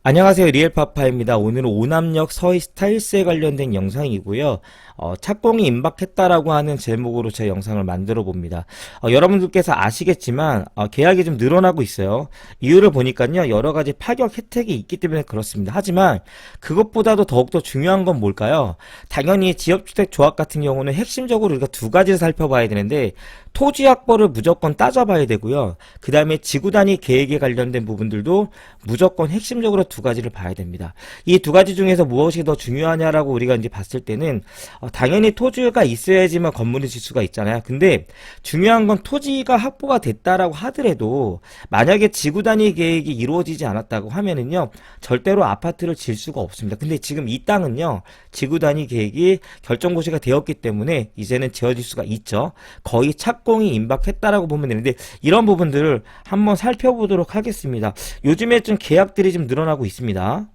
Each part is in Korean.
안녕하세요. 리엘파파입니다. 오늘은 오남역 서희스타일스에 관련된 영상이고요. 착공이 임박했다라고 하는 제목으로 제 영상을 만들어 봅니다. 여러분들께서 아시겠지만 계약이 좀 늘어나고 있어요. 이유를 보니까요. 여러 가지 파격 혜택이 있기 때문에 그렇습니다. 하지만 그것보다도 더욱더 중요한 건 뭘까요? 당연히 지역주택조합 같은 경우는 핵심적으로 우리가 두 가지를 살펴봐야 되는데 토지 확보를 무조건 따져봐야 되고요. 그 다음에 지구단위 계획에 관련된 부분들도 무조건 핵심적으로 두 가지를 봐야 됩니다. 이 두 가지 중에서 무엇이 더 중요하냐라고 우리가 이제 봤을 때는 당연히 토지가 있어야지만 건물을 질 수가 있잖아요. 근데 중요한 건 토지가 확보가 됐다라고 하더라도 만약에 지구단위 계획이 이루어지지 않았다고 하면은요 절대로 아파트를 질 수가 없습니다. 근데 지금 이 땅은요 지구단위 계획이 결정고시가 되었기 때문에 이제는 지어질 수가 있죠. 거의 착공이 임박했다라고 보면 되는데 이런 부분들을 한번 살펴보도록 하겠습니다. 요즘에 좀 계약들이 좀 늘어나고 있습니다.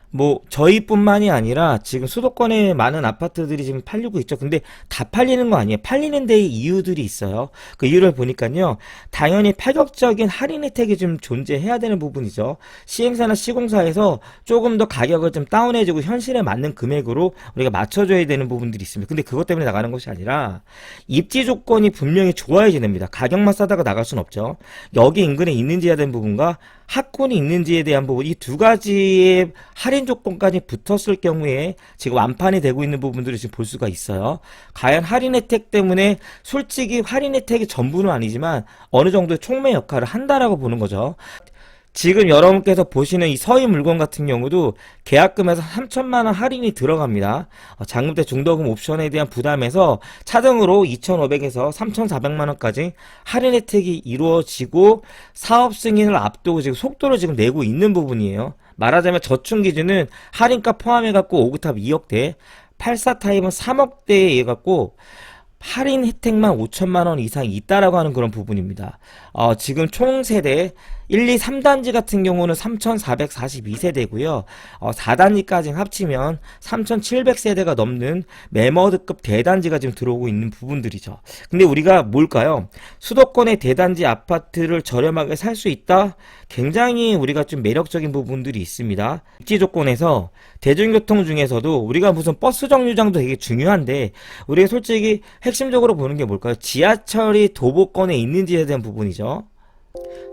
뭐 저희뿐만이 아니라 지금 수도권에 많은 아파트들이 지금 팔리고 있죠. 근데 다 팔리는 거 아니에요. 팔리는 데에 이유들이 있어요. 그 이유를 보니까요. 당연히 파격적인 할인 혜택이 좀 존재해야 되는 부분이죠. 시행사나 시공사에서 조금 더 가격을 좀 다운해주고 현실에 맞는 금액으로 우리가 맞춰줘야 되는 부분들이 있습니다. 근데 그것 때문에 나가는 것이 아니라 입지 조건이 분명히 좋아야지 됩니다. 가격만 싸다가 나갈 순 없죠. 여기 인근에 있는지 해야 되는 부분과 학군이 있는지에 대한 부분, 이 두 가지의 할인 조건까지 붙었을 경우에 지금 완판이 되고 있는 부분들을 지금 볼 수가 있어요. 과연 할인 혜택 때문에 솔직히 할인 혜택이 전부는 아니지만 어느 정도의 촉매 역할을 한다라고 보는 거죠. 지금 여러분께서 보시는 이 서희 물건 같은 경우도 계약금에서 3천만 원 할인이 들어갑니다. 잔금대 중도금 옵션에 대한 부담에서 차등으로 2,500에서 3,400만 원까지 할인 혜택이 이루어지고 사업 승인을 앞두고 지금 속도를 지금 내고 있는 부분이에요. 말하자면 저축 기준은 할인가 포함해갖고 5구탑 2억대, 84 타입은 3억대에 해갖고 할인 혜택만 5천만 원 이상 있다라고 하는 그런 부분입니다. 지금 총 세대 1, 2, 3단지 같은 경우는 3,442세대고요. 4단지까지 합치면 3,700세대가 넘는 매머드급 대단지가 지금 들어오고 있는 부분들이죠. 근데 우리가 뭘까요? 수도권의 대단지 아파트를 저렴하게 살 수 있다? 굉장히 우리가 좀 매력적인 부분들이 있습니다. 입지 조건에서 대중교통 중에서도 우리가 무슨 버스 정류장도 되게 중요한데 우리가 솔직히 핵심적으로 보는 게 뭘까요? 지하철이 도보권에 있는지에 대한 부분이죠.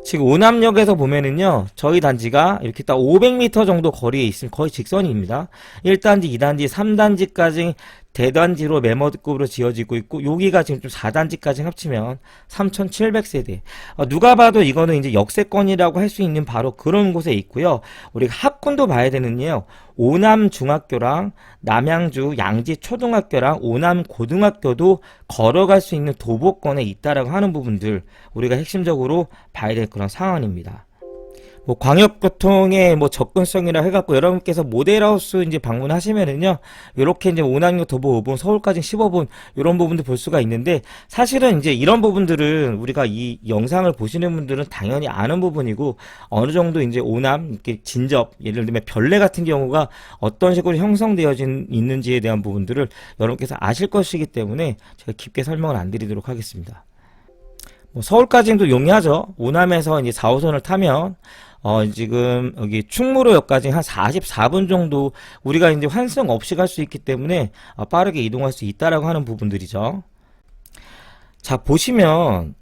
지금 오남역에서 보면은요 저희 단지가 이렇게 딱 500m 정도 거리에 있으면 거의 직선입니다. 1단지, 2단지, 3단지까지 대단지로 매머드급으로 지어지고 있고 여기가 지금 좀 4단지까지 합치면 3,700세대. 누가 봐도 이거는 이제 역세권이라고 할 수 있는 바로 그런 곳에 있고요. 우리가 학군도 봐야 되는요. 오남 중학교랑 남양주 양지 초등학교랑 오남 고등학교도 걸어갈 수 있는 도보권에 있다라고 하는 부분들 우리가 핵심적으로 봐야 될 그런 상황입니다. 뭐 광역교통의 뭐 접근성이라 해갖고 여러분께서 모델하우스 이제 방문하시면은요 요렇게 이제 오남역 도보 5분 서울까지 15분 이런 부분도 볼 수가 있는데 사실은 이제 이런 부분들은 우리가 이 영상을 보시는 분들은 당연히 아는 부분이고 어느 정도 이제 오남 이렇게 진접 예를 들면 별내 같은 경우가 어떤 식으로 형성되어진 있는지에 대한 부분들을 여러분께서 아실 것이기 때문에 제가 깊게 설명을 안 드리도록 하겠습니다. 뭐 서울까지도 용이하죠. 오남에서 이제 4호선을 타면 지금 여기 충무로역까지 한 44분 정도 우리가 이제 환승 없이 갈 수 있기 때문에 빠르게 이동할 수 있다라고 하는 부분들이죠. 자 보시면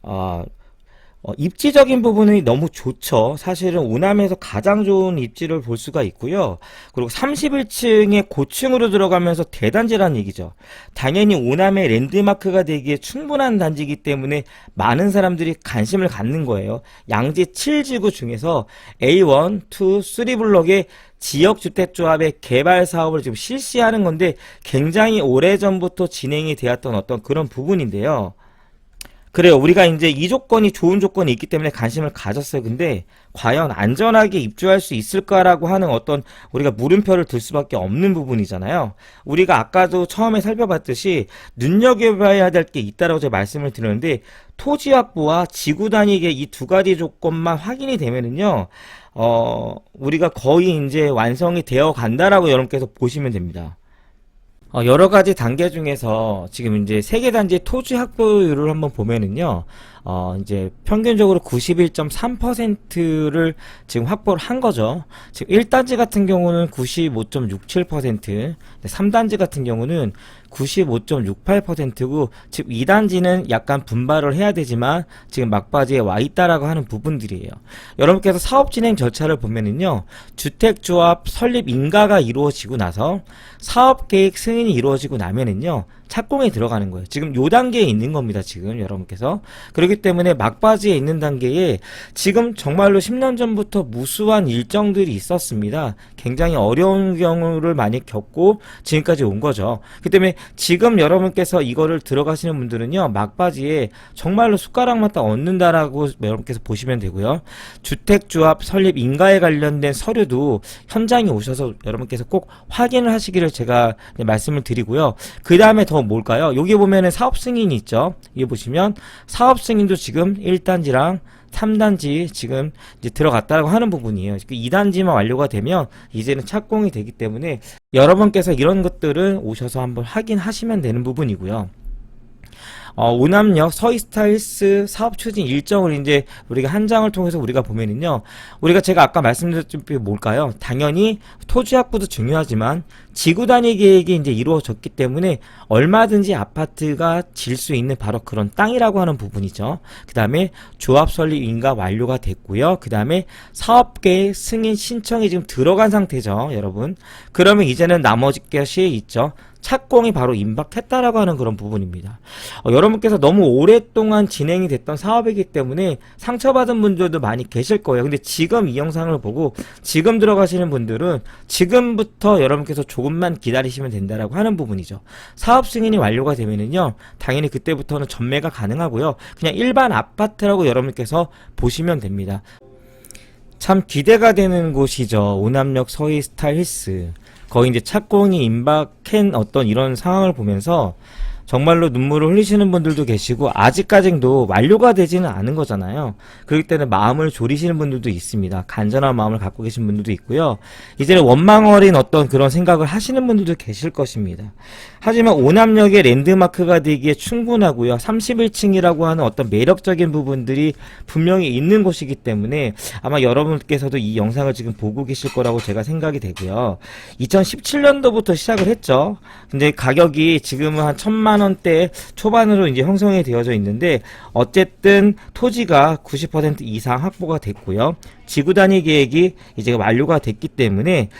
입지적인 부분이 너무 좋죠. 사실은 오남에서 가장 좋은 입지를 볼 수가 있고요. 그리고 31층에 고층으로 들어가면서 대단지라는 얘기죠. 당연히 오남의 랜드마크가 되기에 충분한 단지이기 때문에 많은 사람들이 관심을 갖는 거예요. 양지 7지구 중에서 A1, 2, 3블럭의 지역주택조합의 개발 사업을 지금 실시하는 건데 굉장히 오래전부터 진행이 되었던 어떤 그런 부분인데요. 그래요. 우리가 이제 이 조건이 좋은 조건이 있기 때문에 관심을 가졌어요. 근데 과연 안전하게 입주할 수 있을까라고 하는 어떤 우리가 물음표를 들 수밖에 없는 부분이잖아요. 우리가 아까도 처음에 살펴봤듯이 눈여겨봐야 될 게 있다라고 제가 말씀을 드렸는데 토지 확보와 지구 단위의 이 두 가지 조건만 확인이 되면은요. 우리가 거의 이제 완성이 되어 간다라고 여러분께서 보시면 됩니다. 여러 가지 단계 중에서 지금 이제 세계 단지 토지 확보율을 한번 보면은요, 이제 평균적으로 91.3%를 지금 확보를 한 거죠. 지금 1단지 같은 경우는 95.67%, 3단지 같은 경우는 95.68%고, 지금 2단지는 약간 분발을 해야 되지만 지금 막바지에 와 있다라고 하는 부분들이에요. 여러분께서 사업 진행 절차를 보면은요, 주택조합 설립 인가가 이루어지고 나서 사업 계획 승인이 이루어지고 나면은요, 착공에 들어가는 거예요. 지금 요 단계에 있는 겁니다. 지금 여러분께서. 그렇기 때문에 막바지에 있는 단계에 지금 정말로 10년 전부터 무수한 일정들이 있었습니다. 굉장히 어려운 경우를 많이 겪고 지금까지 온 거죠. 그렇기 때문에 지금 여러분께서 이거를 들어가시는 분들은요, 막바지에 정말로 숟가락만 딱 얹는다라고 여러분께서 보시면 되고요. 주택조합 설립 인가에 관련된 서류도 현장에 오셔서 여러분께서 꼭 확인을 하시기를 제가 말씀을 드리고요. 그 다음에 더 뭘까요? 여기 보면은 사업 승인이 있죠. 여기 보시면 사업 승인도 지금 1단지랑 3단지 지금 이제 들어갔다고 하는 부분이에요. 2단지만 완료가 되면 이제는 착공이 되기 때문에 여러분께서 이런 것들을 오셔서 한번 확인하시면 되는 부분이고요. 오남역 서이스타일스 사업 추진 일정을 이제 우리가 한 장을 통해서 우리가 보면은요, 우리가 제가 아까 말씀드렸듯이 뭘까요? 당연히 토지 확보도 중요하지만 지구 단위 계획이 이제 이루어졌기 때문에 얼마든지 아파트가 질 수 있는 바로 그런 땅이라고 하는 부분이죠. 그 다음에 조합 설립 인가 완료가 됐고요. 그 다음에 사업 계획 승인 신청이 지금 들어간 상태죠, 여러분. 그러면 이제는 나머지 것이 있죠. 착공이 바로 임박했다라고 하는 그런 부분입니다. 여러분께서 너무 오랫동안 진행이 됐던 사업이기 때문에 상처받은 분들도 많이 계실 거예요. 근데 지금 이 영상을 보고 지금 들어가시는 분들은 지금부터 여러분께서 조금만 기다리시면 된다라고 하는 부분이죠. 사업 승인이 완료가 되면은요, 당연히 그때부터는 전매가 가능하고요. 그냥 일반 아파트라고 여러분께서 보시면 됩니다. 참 기대가 되는 곳이죠. 오남역 서이스타 힐스. 거의 이제 착공이 임박한 어떤 이런 상황을 보면서 정말로 눈물을 흘리시는 분들도 계시고, 아직까지도 완료가 되지는 않은 거잖아요. 그렇기 때문에 마음을 졸이시는 분들도 있습니다. 간절한 마음을 갖고 계신 분들도 있고요. 이제는 원망 어린 어떤 그런 생각을 하시는 분들도 계실 것입니다. 하지만 오남역의 랜드마크가 되기에 충분하고요. 31층이라고 하는 어떤 매력적인 부분들이 분명히 있는 곳이기 때문에 아마 여러분께서도 이 영상을 지금 보고 계실 거라고 제가 생각이 되고요. 2017년도부터 시작을 했죠. 근데 가격이 지금은 한 1000만원대 초반으로 이제 형성이 되어져 있는데, 어쨌든 토지가 90% 이상 확보가 됐고요. 지구 단위 계획이 이제 완료가 됐기 때문에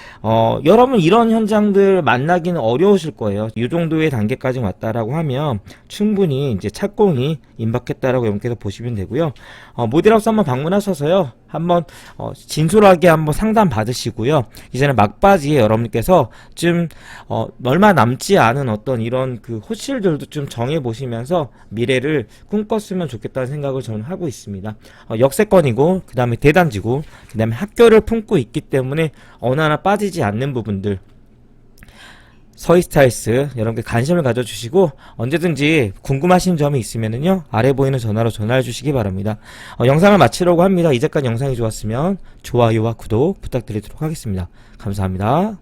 여러분 이런 현장들 만나기는 어려우실 거예요. 이 정도의 단계까지 왔다라고 하면 충분히 이제 착공이 임박했다라고 여러분께서 보시면 되고요. 모델하우스 한번 방문하셔서요, 한번 진솔하게 한번 상담 받으시고요. 이제는 막바지에 여러분께서 좀 얼마 남지 않은 어떤 이런 그 호실들도 좀 정해 보시면서 미래를 꿈꿨으면 좋겠다는 생각을 저는 하고 있습니다. 역세권이고, 그 다음에 대단지고, 그 다음에 학교를 품고 있기 때문에 어느 하나 빠지지 않는 부분들, 서이스타일스 여러분께 관심을 가져주시고, 언제든지 궁금하신 점이 있으면은요, 아래 보이는 전화로 전화해 주시기 바랍니다. 영상을 마치려고 합니다. 이제까지 영상이 좋았으면 좋아요와 구독 부탁드리도록 하겠습니다. 감사합니다.